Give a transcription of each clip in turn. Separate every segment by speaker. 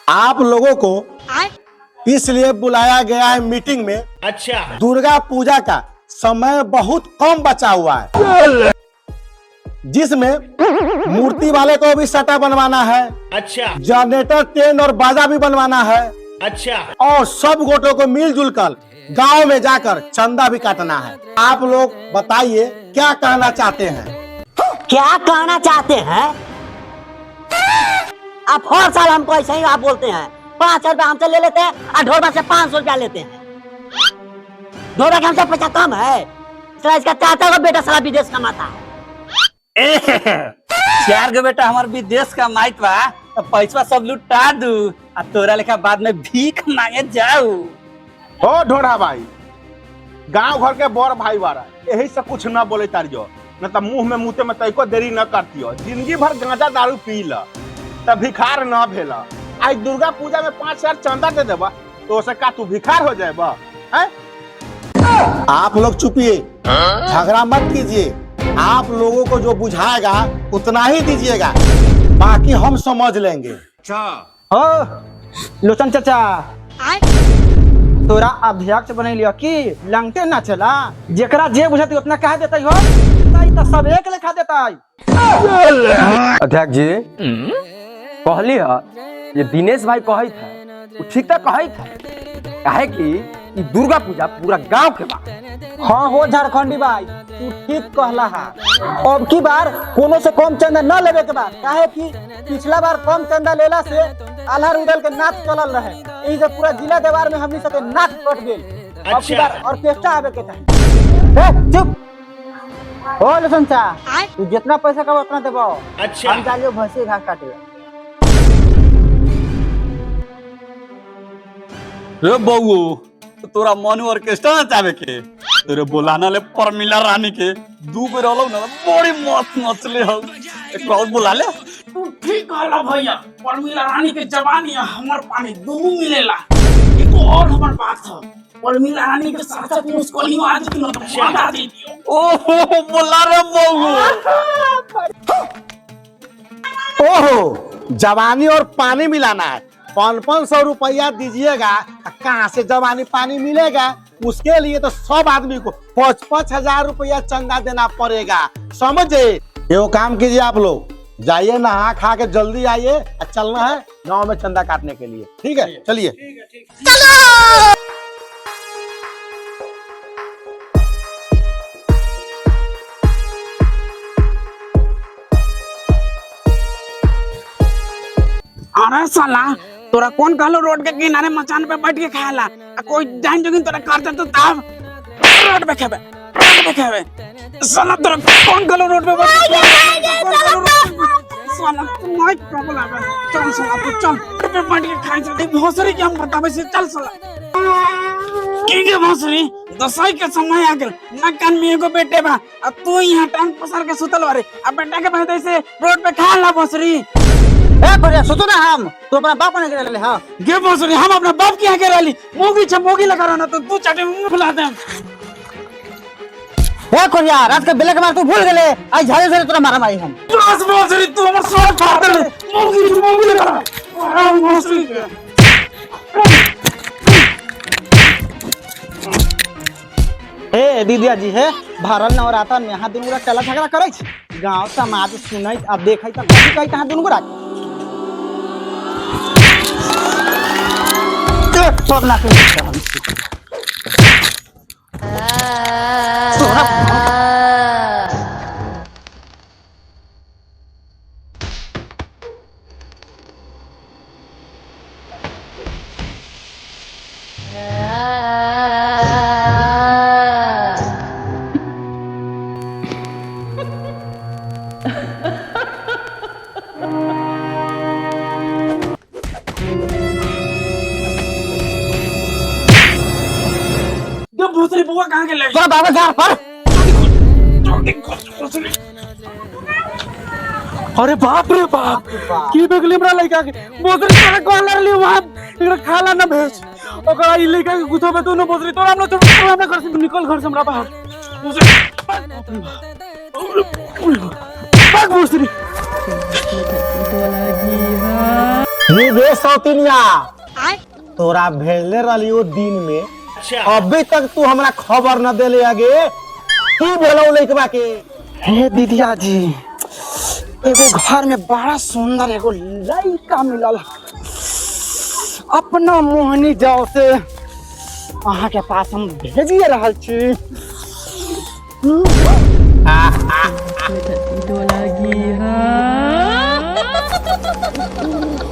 Speaker 1: आप लोगों को इसलिए बुलाया गया है मीटिंग में। अच्छा। दुर्गा पूजा का समय बहुत कम बचा हुआ है, जिसमें मूर्ति वाले को भी सटा बनवाना है। अच्छा। जनरेटर, टेंट और बाजा भी बनवाना है। अच्छा। और सब गोटों को मिलजुल कर गाँव में जाकर चंदा भी काटना है। आप लोग बताइए क्या कहना चाहते हैं?
Speaker 2: क्या कहना चाहते हैं? आप हर साल हमको ऐसे ही आप बोलते हैं 5 रुपया हमसे ले लेते हैं और ढोलबा से 500 रुपया लेते हैं। ढोलबा का हमसे पैसा कम है, इसका चाचा का बेटा सारा विदेश कमाता है।
Speaker 3: चार गो बेटा हमार विदेश कमाइत बा, तो पैसा सब लुटा दू आ तोरा लेखा बाद में भीख मांगे जाऊ।
Speaker 4: हो ढोढ़ा भाई, गांव घर के बड़ भाई बारा यही से कुछ न बोले तारियो, न तो मुंह में मुते में तैको देरी न करतियो। जिंदगी भर गांजा दारू पी ल तब भिखार न भेला। आज दुर्गा पूजा में 5,000 चंदा दे देबा तो उसे का तू भिखार हो जाएबा?
Speaker 1: आप लोग चुपिए, झगड़ा मत कीजिए। आप लोगों को जो बुझाएगा उतना ही दीजिएगा, बाकी हम समझ लेंगे।
Speaker 5: हो लोचन चाचा, तोरा अध्यक्ष बने लियो कि लंगटे ना चला? जेकरा जे बुझाती उतना कह देता हो, तो सब एक लेखा देता।
Speaker 6: अध्यक्ष जी कहली है ये दिनेश भाई कही था, वो ठीक था कही था, काहे कि ये दुर्गा पूजा पूरा गांव के बा।
Speaker 5: हाँ हो झारखंडी भाई, तू ठीक कहला है। अब की बार कोनो से कम चंदा न लेवे के बाद, काहे कि पिछला बार कम चंदा लेला से आल्हा उदल के नाच चलल रहे, यही से पूरा जिला देवार में हमनी सबके नाच कट गेल। अब की बार ऑर्केस्ट्रा आवे के चाहिए। चुप हो लसन चा, तू जितना पैसा का उतना देबो। अच्छा। हम जालियो भैंसी घास काटे।
Speaker 3: रे बउओ, तोरा मनु ऑर्केस्ट्रा नचावे के तेरे बोलाना ले परमिला रानी के 2 बेर रहलो ना, बड़ी मस्त नचले हो। एक और बुला ले।
Speaker 7: तू ठीक कहला भैया, परमिला रानी के जवानी हमर पानी दोनों मिलेला। एक और हमर बात है, परमिला रानी के साथ साथ मुस्कुरानी आज की नोट बता दी दियो।
Speaker 3: ओहो बोला रे बउओ।
Speaker 1: ओहो, जवानी और पानी मिलाना है। 500 रुपया दीजिएगा, कहाँ से जवानी पानी मिलेगा? उसके लिए तो सब आदमी को 5,000 रुपया चंदा देना पड़ेगा, समझे? ये काम कीजिए, आप लोग जाइए नहा खा के जल्दी आइए, चलना है गांव में चंदा काटने के लिए। ठीक है, चलिए।
Speaker 7: अरे साला, तोरा कौन कहलो रोड के किनारे मचान पे बैठ के खाला? कोई जान जोगिन तोरा काटता तो ताब रोड पे खेबे, रोड पे खेबे। साला तोरा कौन कहलो रोड पे बैठ के साला तू माइक प्रॉब्लम है। चल साला तू चल रोड पे बैठ के खाई चल। भोसरी के हम बतावे से चल साला। के भोसरी दसई के समय आ गेल, ना कान में एगो बेटे बा, आ तू यहां टांग पसार के सुतल बारे, आ बेटा के भाई से रोड पे खाला भोसरी।
Speaker 5: ए कोरिया सुतो ना, हम तो अपना बाप ने करे ले। हां
Speaker 7: गे भोसरी, हम अपना बाप के आगे रहली मोगी छमोगी लगा रहना, तो तू चाटे मुंह फुला दे।
Speaker 5: ए कोरिया, रात के बेले के मार तू भूल गेले, आज झाड़े से तोरा मारा मारी हम।
Speaker 7: बस भोसरी, तू हमर सर फाड़ दे, मोगी छमोगी लगा रहा। आ भोसरी
Speaker 5: ए दीदिया जी है भारल नवरातन में यहाँ दुनू चला झगड़ा करे छी, गांव समाज सुनैत आ देखै त कथि कहै तहाँ दुनू गोरा सब ना
Speaker 7: भोसरी बुआ कहाँ के ले?
Speaker 5: तोरा बाबा घर पर।
Speaker 7: अरे बाप रे बाप, की बगली हमरा लइका के भोसरी तोरा कॉलर ले वहां इकरा खाला ना भेज। ओकरा ई लइका के गुथो में दोनों भोसरी तोरा हम लोग हमरा घर से निकल, घर से हमरा बाहर। भोसरी भाग भोसरी।
Speaker 1: रे सौतिनिया तोरा भेजले रही वो दिन में अभी तक तू हमरा खबर न देले आगे की भेलो लइकबा के।
Speaker 7: हे दीदिया जी, एगो घर में बड़ा सुंदर एगो लड़का मिलल, अपना मोहनी जाओ से अहाँ के पास हम भेजिए रहल छी।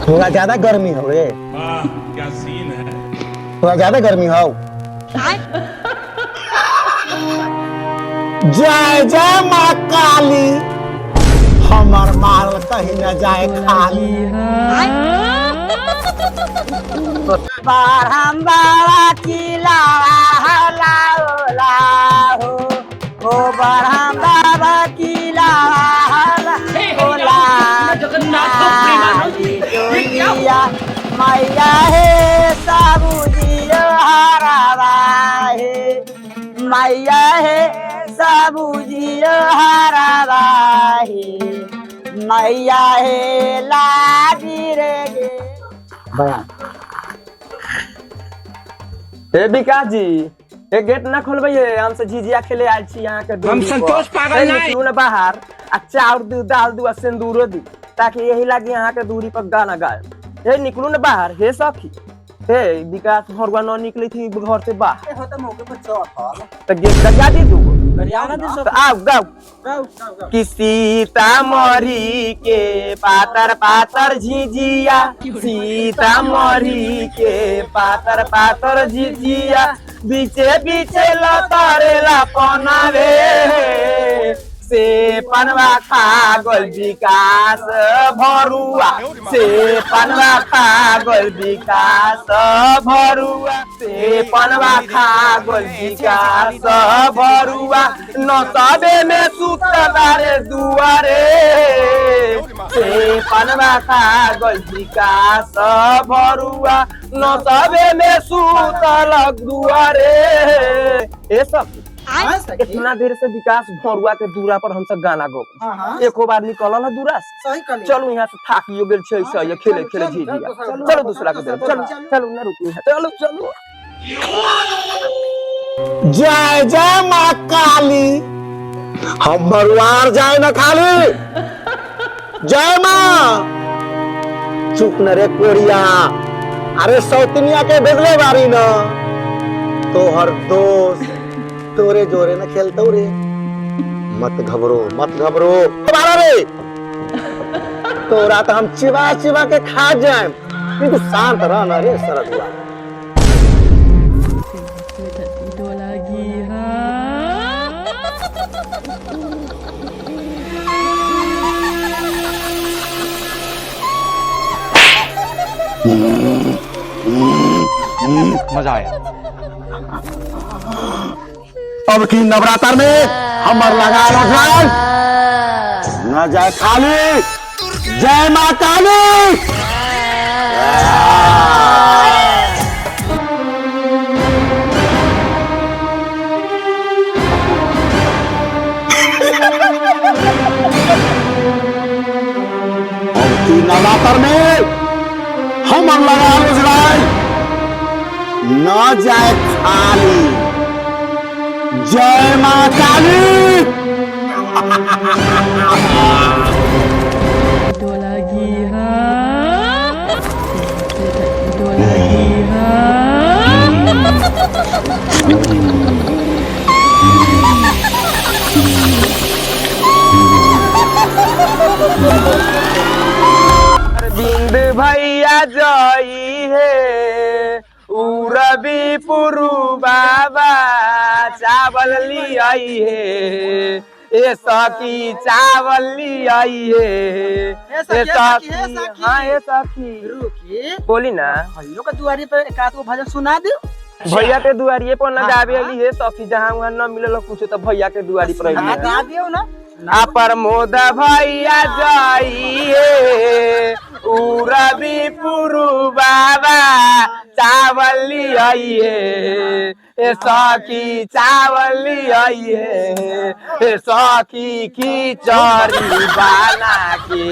Speaker 1: थोड़ा ज्यादा गर्मी हो रे।
Speaker 8: क्या सीन है।
Speaker 1: थोड़ा ज्यादा गर्मी हो। जय जय माँ काली, हमर माल कहीं न जाए खाली।
Speaker 2: हम बाबा चिल्ला हो बरहम बाबा चिल्ला मैया हे साबुजियो हरावा हे, मैया हे साबुजियो हरावा हे, मैया हे लागी रे
Speaker 6: ए विकास जी, एक गेट ना खोलबे, हम से झिझिया खेले आयल छी यहाँ के।
Speaker 7: हम संतोष पागल नहीं।
Speaker 6: क्यों ना बाहर आ चाउर दू दाल दू सिंदूरो दी, ताकि यही लागी यहाँ के दूरी पर गाना गाए। हे निकलू ना बाहर। हे सखी, हे विकास भरवा न निकली थी घर से बाहर, तो गेट लगा दी तू। तो आओ गाओ कि सीतामढ़ी के पातर पातर झिझिया, सीतामढ़ी के पातर पातर झिझिया, बीचे बीचे लतरेला पनावे से पनवा खा गोल विकास भरुआ, से पनवा खा गोल विकास भरुआ, से पनवा खा गोल विकास भरुआ, नसबे में सुतदारे दुआरे, से पनवा खा गोल विकास भरुआ, नसबे में सुतल दुआरे। ये सब इतना देर से विकास भरुआ के दूरा पर हम सब गाना गो, एको बार निकल ना दूरा से। चलो यहाँ से थाकियो गेल छै से ये खेले खेले झिझिया। चलो दूसरा के तरफ चलो, चलो ना रुकी है, चलो चलो।
Speaker 1: जय जय माँ काली, हम बरुआर जाए न खाली। जय माँ। चुप न रे कोरिया, अरे सौतनिया के भेजले बारी न, तोहर दोस्त तोरे जोरे न खेलतो रे। मत घबरो मत घबरो रे, तोरा तो हम चिवा चिवा के खा जाए, किंतु शांत रह न रे सरदुआ।
Speaker 3: मजा आया।
Speaker 1: अब की नवरात्र में हमर लगा लो जाए न जाए खाली। जय माँ काली। अब की नवरात्र में हमर लगा लो जाए न जाए खाली। जय माँ काली।
Speaker 6: बिंद भैया जई है रवि पुरु बाबा चावल लियाई है, ए सखी चावल लियाई है। ए सखी हाँ ए सखी बोली ना।
Speaker 5: भैया के दुआरी पे एक आध गो भजन सुना दे।
Speaker 6: भैया के दुआरिये पर न गावे अली है सखी, जहाँ वहाँ न मिलल कुछ तो भैया के दुआरी पर
Speaker 5: गा दियो ना।
Speaker 6: आ प्रमोद भैया जाइए रवि पुरु बाबा चावल लियाइए सखी चावल लियाइए सखी खिचड़ी बना के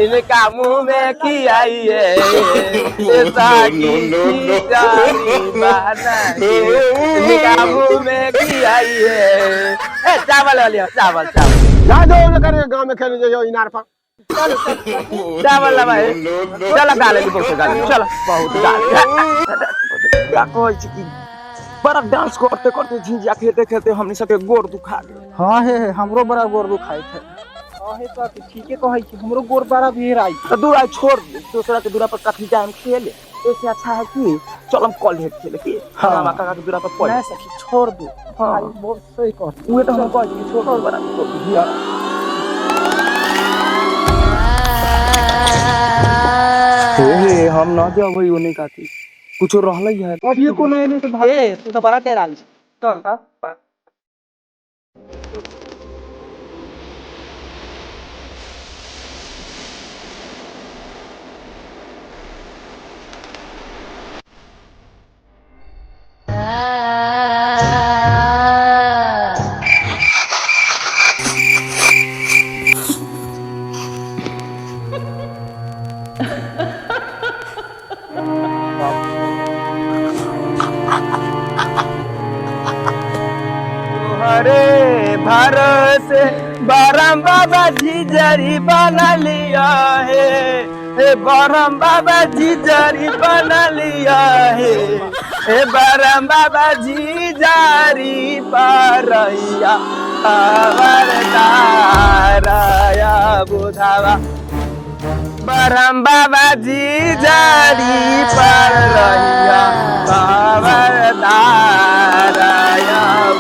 Speaker 6: इनका मुंह में खियाइए सखी खिचड़ी बना के इनका मुंह में खियाइए। चावल लिया चावल चावल
Speaker 4: जा दो ना करे गांव में खेलने जाओ इनार पर
Speaker 6: चावल ला भाई चल गाले की बोल गाले चल बहुत गाले
Speaker 7: का कोई की बड़ा डांस करते करते झिझिया खेलते खेलते हमनी सबके गोर दुखा गए।
Speaker 5: हाँ हे हमरो बड़ा गोर दुखाई थे। हाँ हे तो ठीक है कहै छी हमरो गोर बड़ा भेर आई।
Speaker 7: तो दूरा छोड़ दे दूसरा के दूरा पर कथी जाए खेले ऐसे अच्छा है कि चल हम कॉल हेड खेले के हमारा काका के दूरा पर पड़
Speaker 5: नहीं सखी छोड़ दो। हाँ बहुत सही कह तू तो हम कह छी छोड़ बड़ा दिया
Speaker 7: हे हम ना जबै ओने काती कुछ रहलै है
Speaker 5: अभी को नहीं तो भाई तू तो बड़ा तेराल चल का
Speaker 6: हरे भरोसे बरम बाबा झिझरी बना लिया है बरम बाबा झिझरी बना लिया है बरम बाबा झिझरी परैया अवरदारया बुधावा बरम बाबा झिझरी परैया अवरदारया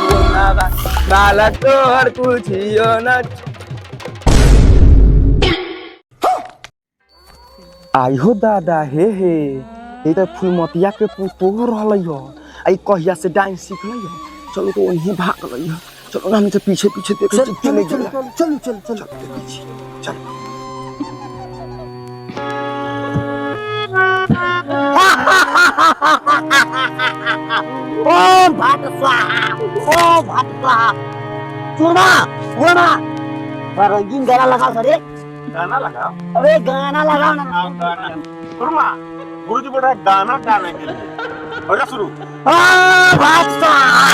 Speaker 6: बुधावा बालक तोर कुछियो न
Speaker 7: आई हो दादा हे ये तो फुलमतिया के पुतो रहलै हो आई कहिया से डांस सीखलै हो चलो तो वहीं भाग रही हो चलो हम से पीछे पीछे देखे चले
Speaker 5: चल चल चल
Speaker 7: चल
Speaker 2: ओम भाट स्वाहा ओम भाट स्वाहा सुना सुना रंगीन गाना लगाओ सर
Speaker 4: गाना लगाओ
Speaker 2: अरे गाना लगाओ ना
Speaker 4: गाना सुरमा गुरुजी बोल रहा है गाना गाने के लिए हो जा शुरू
Speaker 2: ओम भाट स्वाहा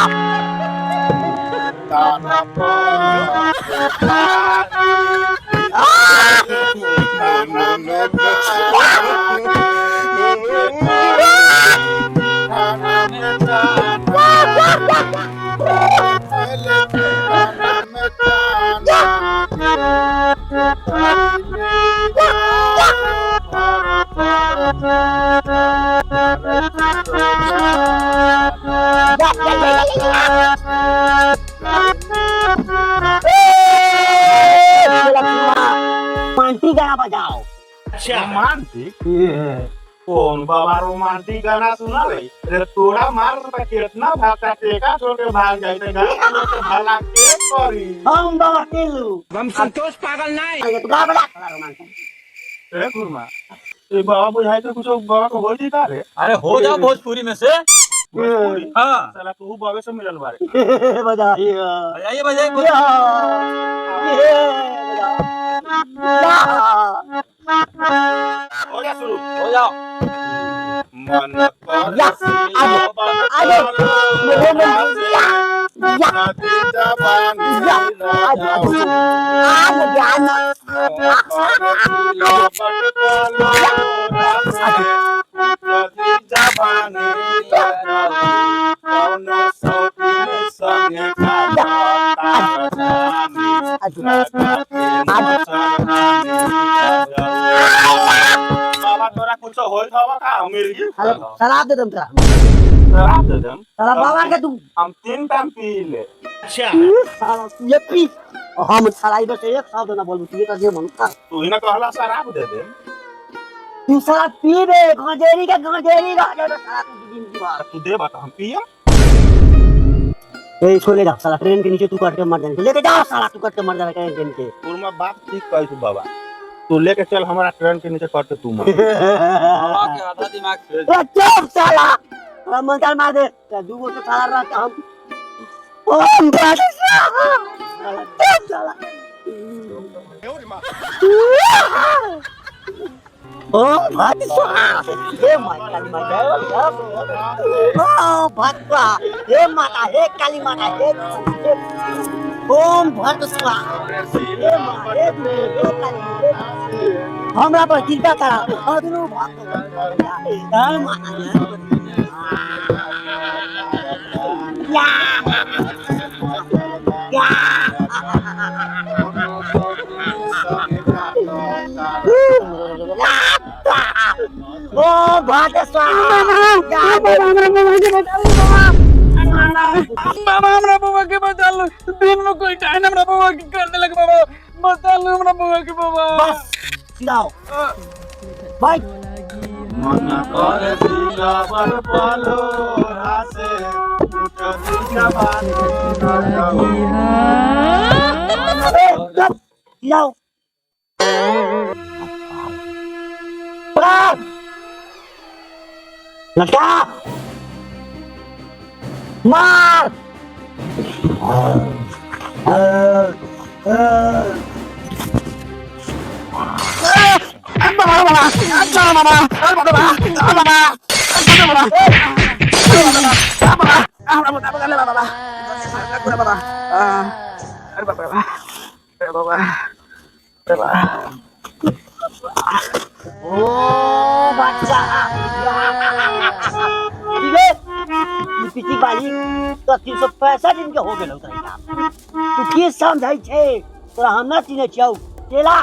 Speaker 2: रोमांटिक गाना बजाओ।
Speaker 4: अच्छा रोमांटिक कौन बाबा रोमांटिक गाना सुना रही अरे तोड़ा मार तो कितना भागता टेका छोड़ के भाग जाए तो गाना तो भला के करी
Speaker 2: हम बाबा टिल्लू
Speaker 7: हम संतोष पागल नहीं
Speaker 2: अरे तू गा बजा रोमांटिक
Speaker 4: ए गुरुमा ये बाबा बुझाई तो कुछ बाबा को बोल दी का रे
Speaker 3: अरे हो जाओ भोजपुरी में से हाँ
Speaker 4: साला तू बाबे से मिलल बारे
Speaker 2: बजा
Speaker 3: बजाइए बजाइए
Speaker 4: हो जा शुरू
Speaker 3: हो जाओ
Speaker 4: मन पर
Speaker 2: यस आगे
Speaker 4: नदी जवानी बाबा तोरा कुछ होई था का मिर्गी
Speaker 2: शराब दे दम तेरा
Speaker 4: शराब दे दम
Speaker 2: साला बाबा के तू
Speaker 4: हम 3 टाइम पी ले अच्छा
Speaker 2: साला ये पी हम साला इधर से एक शब्द ना बोल तू ये तो जे मन का
Speaker 4: तू ही ना कहला शराब दे दे
Speaker 2: तू साला पी दे गंजेरी रह जाए तो साला तू जिंदगी भर
Speaker 4: तू दे बता हम पिया
Speaker 2: ए छोले जा साला ट्रेन के नीचे तू कट के मर जाने लेके जा साला तू कट के मर जाने ट्रेन के
Speaker 4: पूर्मा बात ठीक कही तू बाबा तू लेके चल हमारा ट्रेन के नीचे करते तू मत।
Speaker 3: आधा दिमाग से
Speaker 2: ए चुप साला हम मंत्र मार दे तो दूगो से साला रह के हम ओम भट स्वाहा साला चुप साला ओम भट स्वाहा हे माता काली माता ओम भट स्वाहा हे माता हे काली माता हे ओम भट स्वाहा हे माता हे काली हमरा पर कृपा करा और दुनू भक्त हे माता ओ भाटे स्वाहा
Speaker 7: बाबा हमरा बाबा के बचा लो दिन में कोई टाइम हमरा बाबा के कर दे लगे बाबा बचा लो हमरा बाबा के बाबा
Speaker 2: बस जाओ भाई
Speaker 4: मना करे दिला बर पालो रासे उठ दिला बानो
Speaker 2: जाओ लटा मार पिटी बाली तो 365 दिन के हो गेल तू की समझाई छे तोरा हम ना चिन्हे छियौ चला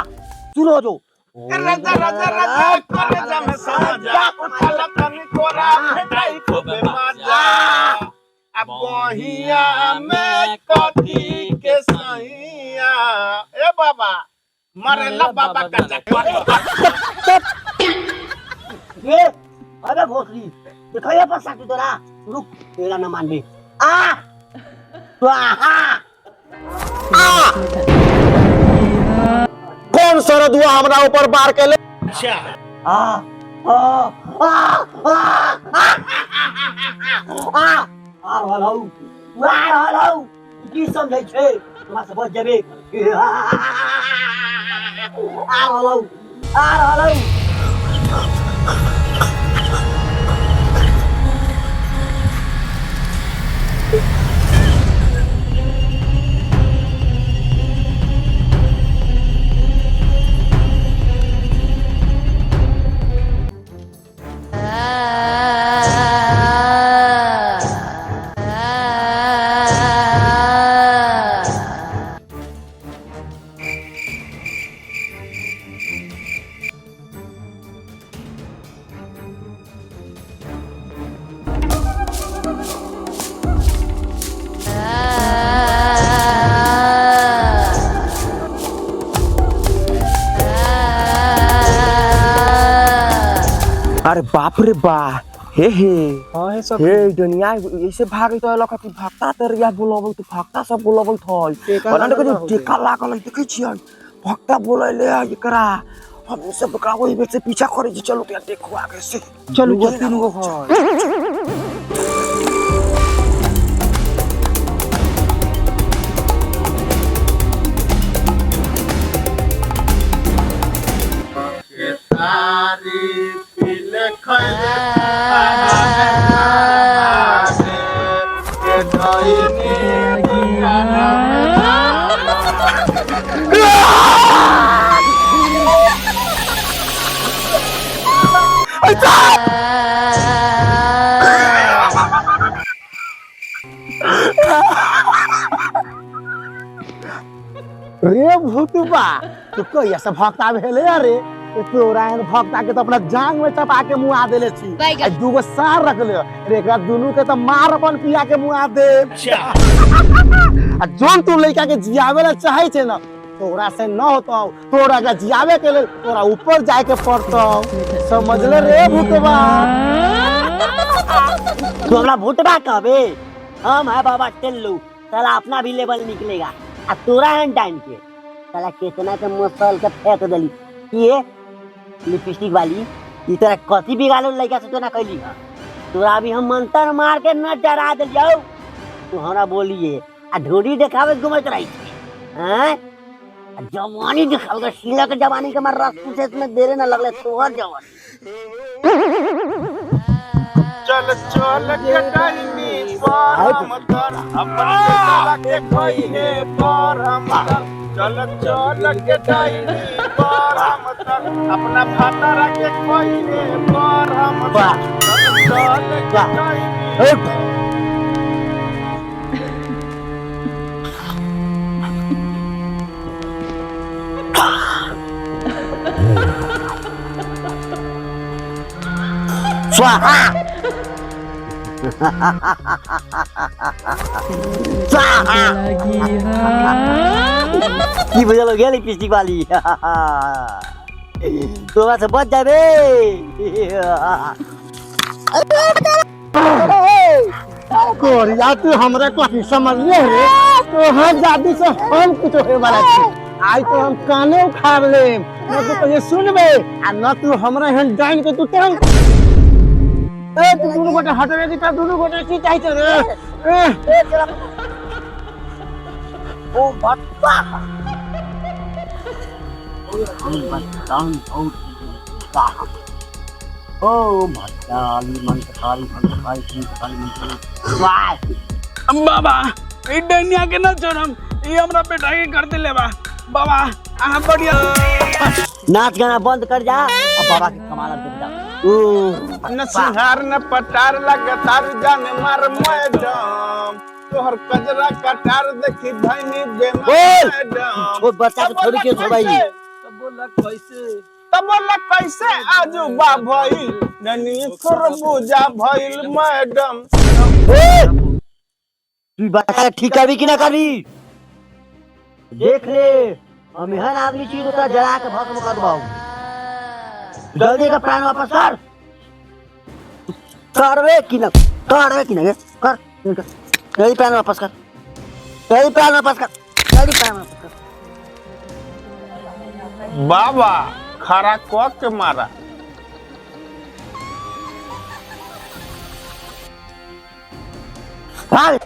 Speaker 2: सुनो जो
Speaker 4: राजा राजा राजा करे जम साजा उठल तनी कोरा भेटाई खूबे मजा अब बहिया में कथी के सैया ए बाबा मरेला बाबा का चक्कर
Speaker 2: ये अबे भोसड़ी देखो ये पर साथी तोरा रुक तेरा न मान दे आ स्वाहा आ
Speaker 1: कौन शरद हुआ हमरा ऊपर बार के ले?
Speaker 4: अच्छा
Speaker 2: आ आ आ आ हेलो की समझै छै तोरा सब जेबे आ हेलो
Speaker 6: अरे बाप रे बा हे
Speaker 5: हां हे सब
Speaker 6: हे दुनिया ऐसे भागे तो लका कि भक्ता तरिया बोलबल तो भक्ता सब बोलबल थल बना के टेका लागल देखै छियै भक्ता बोलैले एकरा हम सब का वही में से पीछा करे चलो क्या देखो आगे से
Speaker 5: चलो तीन गो है
Speaker 4: तारी पीले खैले के धइनी
Speaker 1: रे भूतबा तू कहिया से भक्ता भेले रे तोरा एहन भक्ता के तो अपना जांग में चपा के मुआ देले छी आ दूगो सार रख ले रे एकरा दुनू के तो मार अपन पिया के मुआ दे आ जोन तू लइका के जियावे ला चाहे छे ना तोरा से न होतो तोरा के जियावे के लेल तोरा ऊपर जाए के पड़तो समझ ले रे भूतबा
Speaker 2: तू हमरा भूतबा कहबे हम है बाबा टेल्लू साला अपना भी लेवल निकलेगा आ तोरा हन टाइम के साला कितना के मसल के फेंक देली ये लिपस्टिक वाली ई तोरा कथी बिगाड़ो लइका से तो ना कैली हां तोरा अभी हम मंत्र मार के न डरा दे जाओ तू हमरा बोलिए आ ढोरी देखावे घुमत रही हैं जवानी दिखाओगे शीला के जवानी के मार रस से इसमें देरे ना लगले तोहर जवानी
Speaker 4: चल चल के टाइमी पर हम कर अपने साला के कहिए पर हम कर चल चल के टाइमी पर हम कर अपना भातारा के कहिए पर हम कर चल के टाइमी
Speaker 2: स्वाहा स्वाहा की बजा लो गेली लिपस्टिक वाली तोरा से बच जाबे
Speaker 1: कोरिया तू हमरा को समझ ले रे तो हम जादी से हम कुछ होए वाला छी आज तो हम काने उखाड़ ले न तो कहिए सुनबे आ न तू हमरा हन डाइन के तू टंग ए तू दोनों गोटे हटवे की दोनों गोटे की चाहिए रे
Speaker 2: ओ बत्ता हम बत्तान बहुत ओ मताली मंत्राली मंत्राली वाह
Speaker 7: बाबा ई डनिया के न छोड़म ई हमरा बेटा के कर दे लेबा बाबा आ बढ़िया
Speaker 2: नाच गाना बंद कर जा अब बाबा के कमाल देख जा
Speaker 4: न सिंहार न पटार लगातार जाने मार मैडम तोहर कजरा कटार देखी धनी बेमार
Speaker 2: वो बच्चा को छोड़ के छोड़ाई
Speaker 4: तब बोला कैसे आजुबा भइल ननी खरबूजा भइल मैडम
Speaker 2: तू बच्चा ठीक करबी कि ना करबी देख ले हम हर आदमी चीज उतना जला के भस्म कर दबाऊ जल्दी का प्राण वापस कर करवे कि ना कर जल्दी प्राण वापस कर जल्दी प्राण वापस कर जल्दी प्राण वापस कर
Speaker 4: बाबा खरा क के मारा
Speaker 2: भाग